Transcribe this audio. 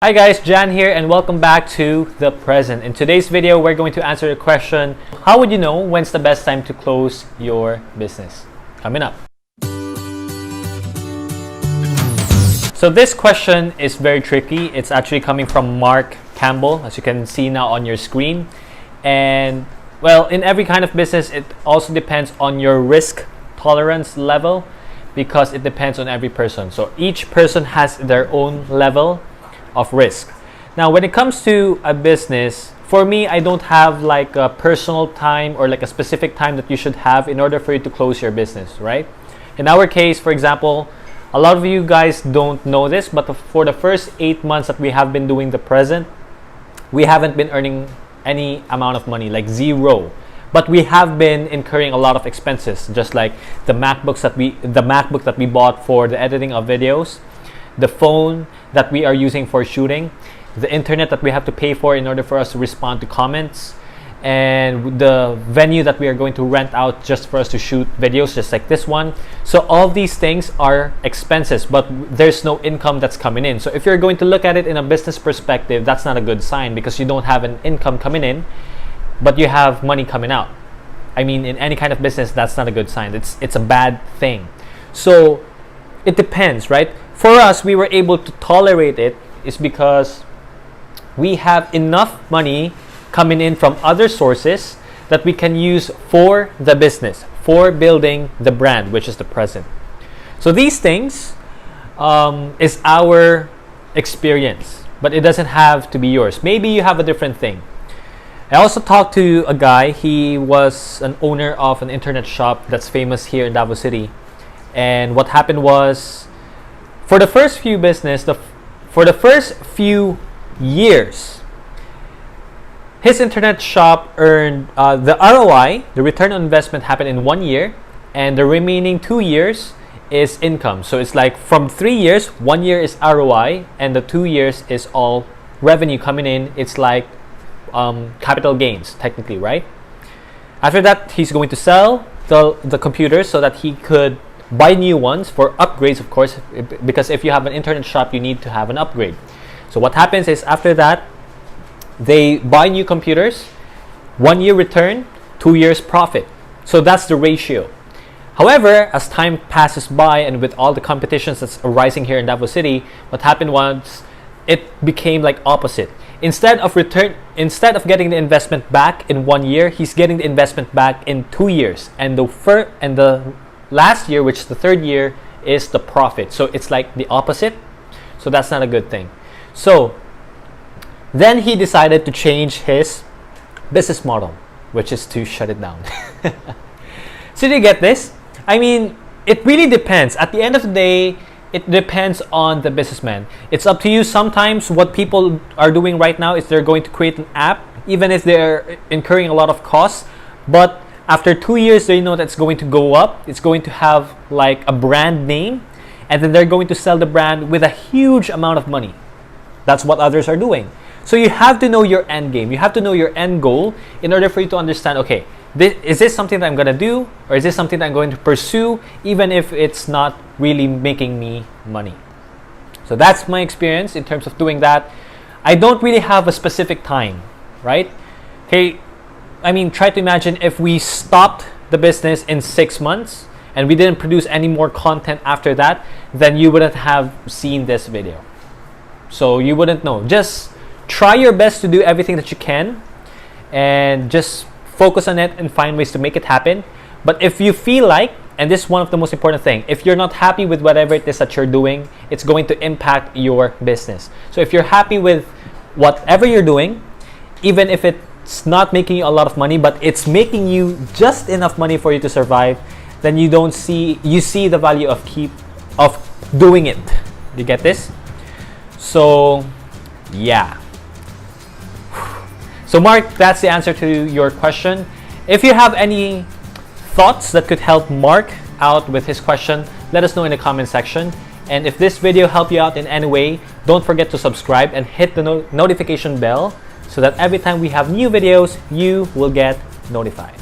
Hi guys, Jan here and welcome back to The Present. In today's video, we're going to answer the question, how would you know when's the best time to close your business? Coming up. So this question is very tricky. It's actually coming from Mark Campbell, as you can see now on your screen. And well, in every kind of business, it also depends on your risk tolerance level because it depends on every person. So each person has their own level of risk. Now, when it comes to a business, for me, I don't have like a personal time or like a specific time that you should have in order for you to close your business, right? In our case, for example, a lot of you guys don't know this, but for the first 8 months that we have been doing The Present, we haven't been earning any amount of money, like zero. But we have been incurring a lot of expenses, just like the MacBook that we bought for the editing of videos, the phone that we are using for shooting, the internet that we have to pay for in order for us to respond to comments, and the venue that we are going to rent out just for us to shoot videos just like this one. So all these things are expenses, but there's no income that's coming in. So if you're going to look at it in a business perspective, that's not a good sign because you don't have an income coming in, but you have money coming out. I mean, in any kind of business, that's not a good sign. It's a bad thing. So it depends, right? For us, we were able to tolerate it is because we have enough money coming in from other sources that we can use for the business, for building the brand, which is The Present. So these things is our experience, but it doesn't have to be yours. Maybe you have a different thing. I also talked to a guy. He was an owner of an internet shop that's famous here in Davao City. And what happened was, for the first few years, his internet shop earned the ROI, the return on investment, happened in 1 year, and the remaining 2 years is income. So it's like from 3 years, 1 year is ROI, and the 2 years is all revenue coming in. It's like capital gains, technically, right? After that, he's going to sell the computers so that he could buy new ones for upgrades, of course, because if you have an internet shop, you need to have an upgrade. So what happens is after that, they buy new computers, 1 year return, 2 years profit. So that's the ratio. However, as time passes by and with all the competitions that's arising here in Davao City, what happened was it became like opposite. Instead of getting the investment back in 1 year, he's getting the investment back in 2 years, and the last year, which is the third year, is the profit. So it's like the opposite. So that's not a good thing. So then he decided to change his business model, which is to shut it down. So do you get this? I mean, it really depends. At the end of the day, it depends on the businessman. It's up to you. Sometimes what people are doing right now is they're going to create an app, even if they're incurring a lot of costs, but after 2 years, they know that's going to go up. It's going to have like a brand name, and then they're going to sell the brand with a huge amount of money. That's what others are doing. So you have to know your end game. You have to know your end goal in order for you to understand, okay, is this something that I'm going to do, or is this something that I'm going to pursue, even if it's not really making me money? So that's my experience in terms of doing that. I don't really have a specific time, right? Okay. I mean, try to imagine if we stopped the business in 6 months and we didn't produce any more content after that, then you wouldn't have seen this video. So you wouldn't know. Just try your best to do everything that you can and just focus on it and find ways to make it happen. But if you feel like, and this is one of the most important things, if you're not happy with whatever it is that you're doing, it's going to impact your business. So if you're happy with whatever you're doing, even if it's not making you a lot of money, but it's making you just enough money for you to survive, then you see the value of doing it. Do you get this? So yeah. So Mark, that's the answer to your question. If you have any thoughts that could help Mark out with his question, let us know in the comment section. And if this video helped you out in any way, don't forget to subscribe and hit the notification bell so that every time we have new videos, you will get notified.